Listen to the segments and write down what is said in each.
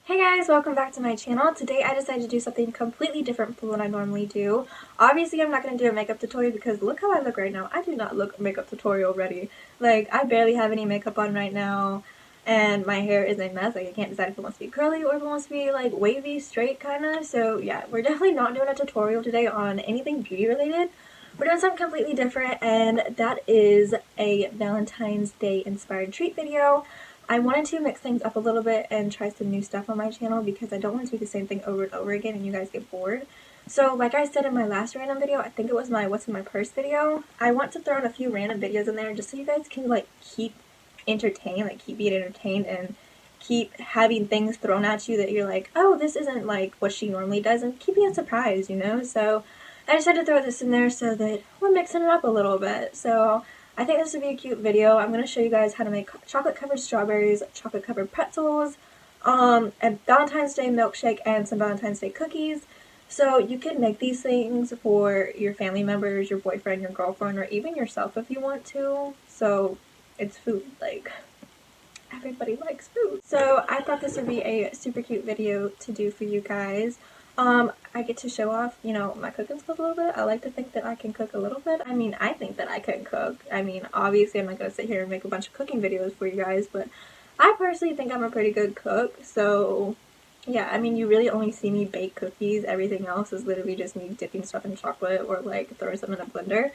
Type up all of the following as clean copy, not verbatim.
Hey guys, welcome back to my channel. Today I decided to do something completely different from what I normally do. Obviously I'm not going to do a makeup tutorial because look how I look right now. I do not look makeup tutorial ready. Like, I barely have any makeup on right now and my hair is a mess. Like, I can't decide if it wants to be curly or if it wants to be like wavy, straight kinda. So yeah, we're definitely not doing a tutorial today on anything beauty related. We're doing something completely different, and that is a Valentine's Day inspired treat video. I wanted to mix things up a little bit and try some new stuff on my channel because I don't want to do the same thing over and over again and you guys get bored. So like I said in my last random video, I think it was my what's in my purse video, I want to throw in a few random videos in there just so you guys can like keep entertained, like keep being entertained and keep having things thrown at you that you're like, oh, this isn't like what she normally does, and keep being surprised, you know? So I decided to throw this in there so that we're mixing it up a little bit. So I think this would be a cute video. I'm going to show you guys how to make chocolate covered strawberries, chocolate covered pretzels, a Valentine's Day milkshake, and some Valentine's Day cookies. So you can make these things for your family members, your boyfriend, your girlfriend, or even yourself if you want to. So it's food, like everybody likes food. So I thought this would be a super cute video to do for you guys. I get to show off, you know, my cooking skills a little bit. I like to think that I can cook a little bit. I mean, I think that I can cook. I mean, obviously I'm not going to sit here and make a bunch of cooking videos for you guys, but I personally think I'm a pretty good cook. So yeah, I mean, you really only see me bake cookies. Everything else is literally just me dipping stuff in chocolate or like throwing something in a blender.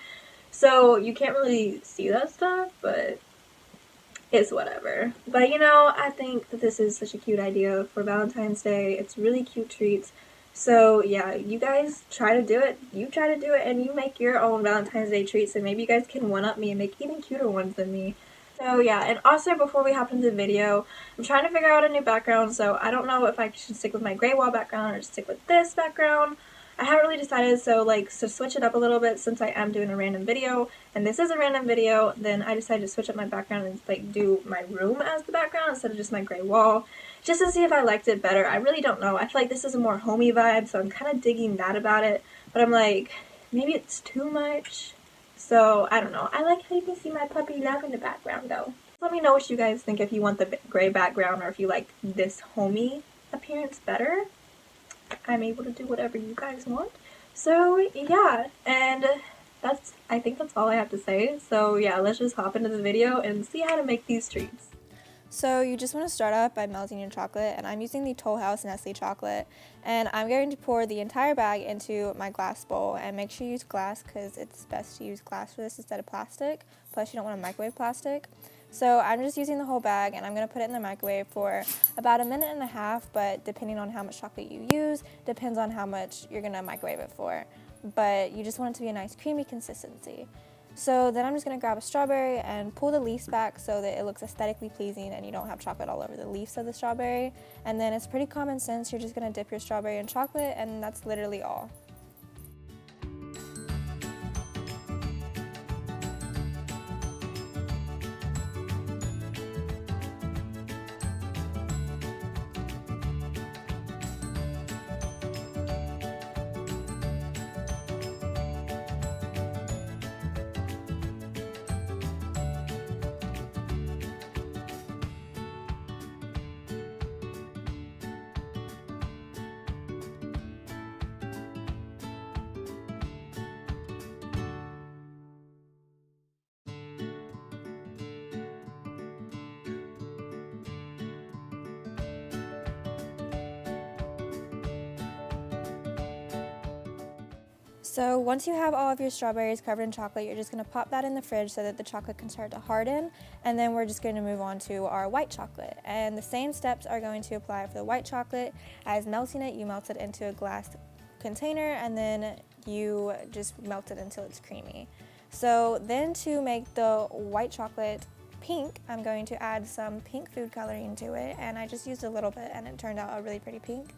So you can't really see that stuff, but it's whatever. But you know, I think that this is such a cute idea for Valentine's Day. It's really cute treats. So yeah, you guys try to do it. You try to do it and you make your own Valentine's Day treats, and maybe you guys can one-up me and make even cuter ones than me. So yeah, and also before we hop into the video, I'm trying to figure out a new background, so I don't know if I should stick with my gray wall background or stick with this background. I haven't really decided, so like, to switch it up a little bit since I am doing a random video, and this is a random video, then I decided to switch up my background and like do my room as the background instead of just my gray wall, just to see if I liked it better. I really don't know. I feel like this is a more homey vibe, so I'm kind of digging that about it, but I'm like, maybe it's too much. So I don't know. I like how you can see my puppy love in the background though. Let me know what you guys think, if you want the gray background or if you like this homey appearance better. I'm able to do whatever you guys want. So yeah, and I think that's all I have to say. So yeah, let's just hop into the video and see how to make these treats. So you just want to start off by melting your chocolate, and I'm using the Toll House Nestle chocolate, and I'm going to pour the entire bag into my glass bowl, and make sure you use glass because it's best to use glass for this instead of plastic, plus you don't want to microwave plastic. So I'm just using the whole bag, and I'm going to put it in the microwave for about 1.5 minutes, but depending on how much chocolate you use, depends on how much you're going to microwave it for. But you just want it to be a nice creamy consistency. So then I'm just going to grab a strawberry and pull the leaves back so that it looks aesthetically pleasing and you don't have chocolate all over the leaves of the strawberry. And then it's pretty common sense, you're just going to dip your strawberry in chocolate, and that's literally all. So once you have all of your strawberries covered in chocolate, you're just going to pop that in the fridge so that the chocolate can start to harden, and then we're just going to move on to our white chocolate. And the same steps are going to apply for the white chocolate. As melting it, you melt it into a glass container, and then you just melt it until it's creamy. So then to make the white chocolate pink, I'm going to add some pink food coloring to it, and I just used a little bit and it turned out a really pretty pink.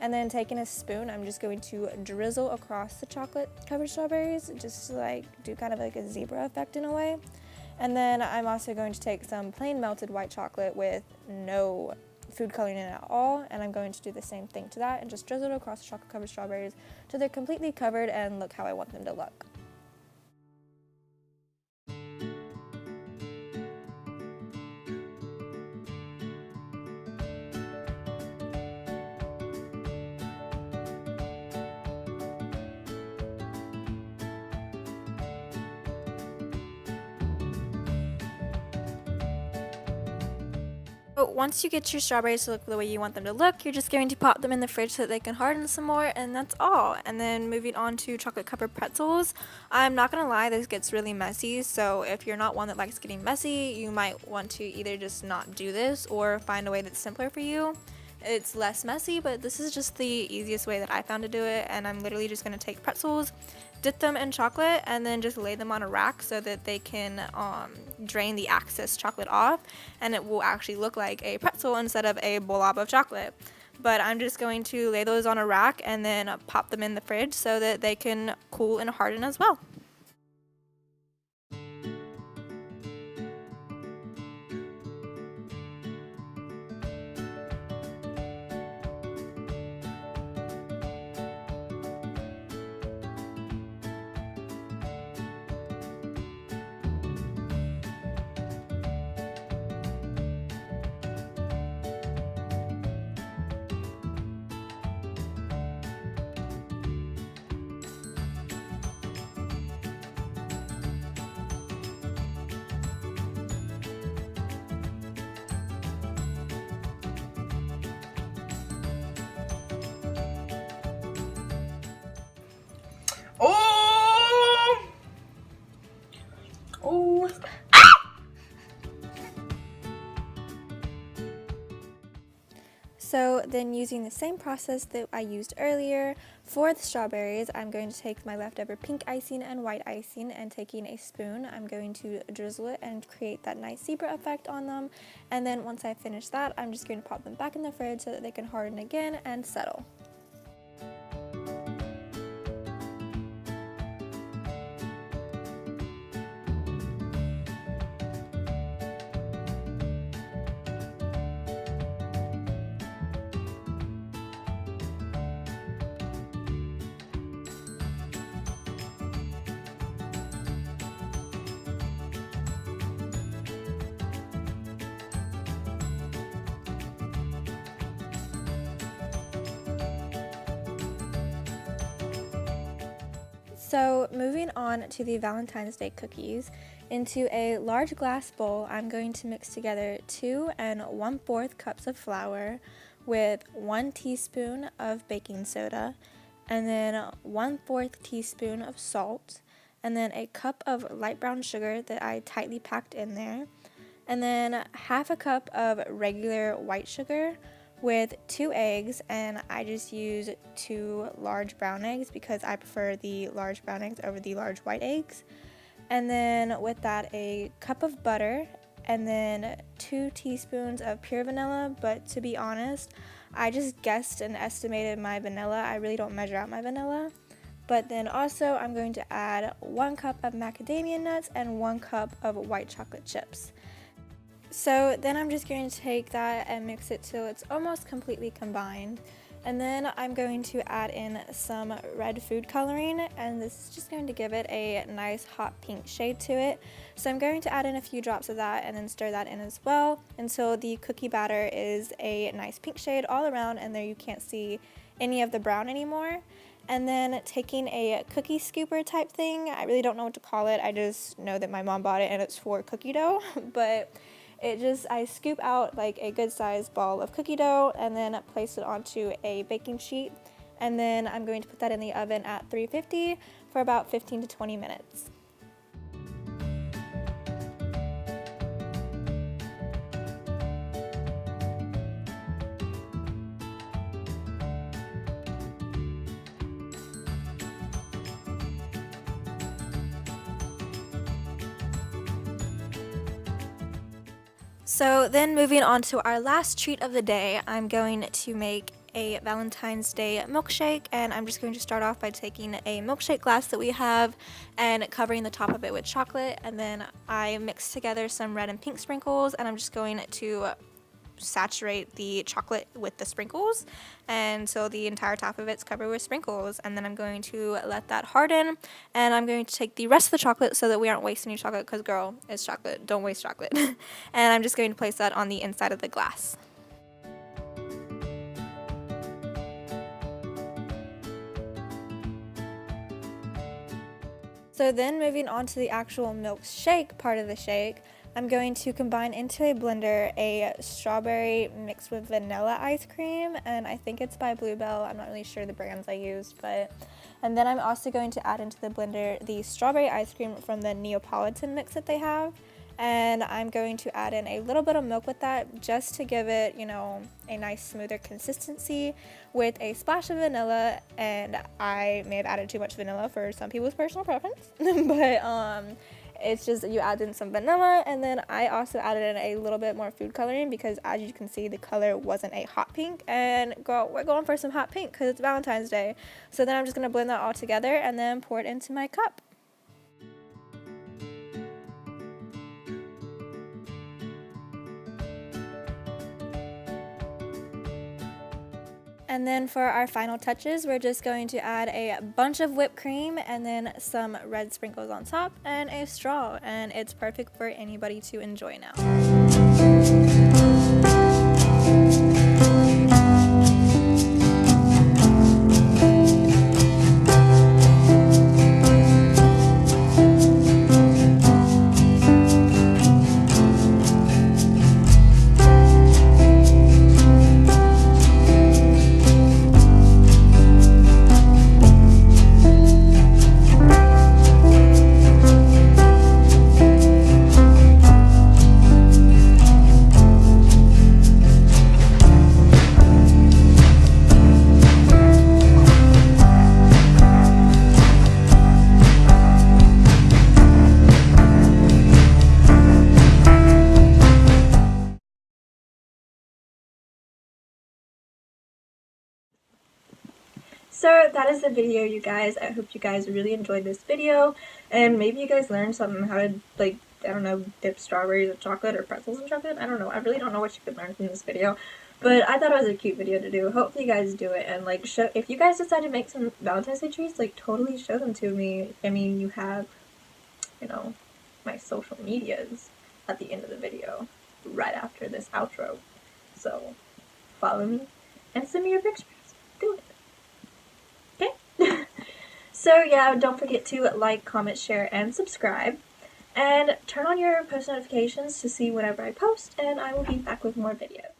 And then taking a spoon, I'm just going to drizzle across the chocolate covered strawberries, just to like do kind of like a zebra effect in a way. And then I'm also going to take some plain melted white chocolate with no food coloring in it at all, and I'm going to do the same thing to that and just drizzle it across the chocolate covered strawberries till they're completely covered and look how I want them to look. So once you get your strawberries to look the way you want them to look, you're just going to pop them in the fridge so that they can harden some more, and that's all. And then moving on to chocolate covered pretzels. I'm not gonna lie, this gets really messy, so if you're not one that likes getting messy, you might want to either just not do this or find a way that's simpler for you. It's less messy, but this is just the easiest way that I found to do it, and I'm literally just going to take pretzels, dip them in chocolate, and then just lay them on a rack so that they can drain the excess chocolate off, and it will actually look like a pretzel instead of a blob of chocolate. But I'm just going to lay those on a rack and then pop them in the fridge so that they can cool and harden as well. Oh! Oh! So then, using the same process that I used earlier for the strawberries, I'm going to take my leftover pink icing and white icing, and taking a spoon, I'm going to drizzle it and create that nice zebra effect on them. And then once I finish that, I'm just going to pop them back in the fridge so that they can harden again and settle. So moving on to the Valentine's Day cookies, into a large glass bowl, I'm going to mix together 2 1/4 cups of flour with 1 teaspoon of baking soda, and then 1/4 teaspoon of salt, and then a cup of light brown sugar that I tightly packed in there, and then half a cup of regular white sugar with 2 eggs, and I just use 2 large brown eggs because I prefer the large brown eggs over the large white eggs. And then with that, a cup of butter, and then 2 teaspoons of pure vanilla, but to be honest, I just guessed and estimated my vanilla. I really don't measure out my vanilla. But then also I'm going to add 1 cup of macadamia nuts and 1 cup of white chocolate chips. So then I'm just going to take that and mix it till it's almost completely combined. And then I'm going to add in some red food coloring, and this is just going to give it a nice hot pink shade to it. So I'm going to add in a few drops of that and then stir that in as well until the cookie batter is a nice pink shade all around, and there you can't see any of the brown anymore. And then taking a cookie scooper type thing, I really don't know what to call it, I just know that my mom bought it and it's for cookie dough, but I scoop out like a good sized ball of cookie dough and then place it onto a baking sheet, and then I'm going to put that in the oven at 350 for about 15 to 20 minutes. So then moving on to our last treat of the day, I'm going to make a Valentine's Day milkshake, and I'm just going to start off by taking a milkshake glass that we have and covering the top of it with chocolate, and then I mix together some red and pink sprinkles, and I'm just going to saturate the chocolate with the sprinkles, and so the entire top of it's covered with sprinkles. And then I'm going to let that harden, and I'm going to take the rest of the chocolate so that we aren't wasting any chocolate, because girl, it's chocolate, don't waste chocolate. And I'm just going to place that on the inside of the glass. So then moving on to the actual milkshake part of the shake, I'm going to combine into a blender a strawberry mixed with vanilla ice cream, and I think it's by Bluebell. I'm not really sure the brands I used, and then I'm also going to add into the blender the strawberry ice cream from the Neapolitan mix that they have, and I'm going to add in a little bit of milk with that just to give it, you know, a nice smoother consistency with a splash of vanilla. And I may have added too much vanilla for some people's personal preference, but it's just you add in some vanilla, and then I also added in a little bit more food coloring because, as you can see, the color wasn't a hot pink, and girl, we're going for some hot pink because it's Valentine's Day. So then I'm just going to blend that all together and then pour it into my cup. And then for our final touches, we're just going to add a bunch of whipped cream and then some red sprinkles on top and a straw, and it's perfect for anybody to enjoy now. So that is the video, you guys. I hope you guys really enjoyed this video, and maybe you guys learned something, how to, like, I don't know, dip strawberries in chocolate or pretzels in chocolate. I don't know. I really don't know what you could learn from this video, but I thought it was a cute video to do. Hopefully you guys do it, and like, show, if you guys decide to make some Valentine's Day treats, like, totally show them to me. I mean, you have, you know, my social medias at the end of the video, right after this outro. So follow me and send me your pictures. Do it. Okay? So yeah, don't forget to like, comment, share, and subscribe. And turn on your post notifications to see whenever I post, and I will be back with more videos.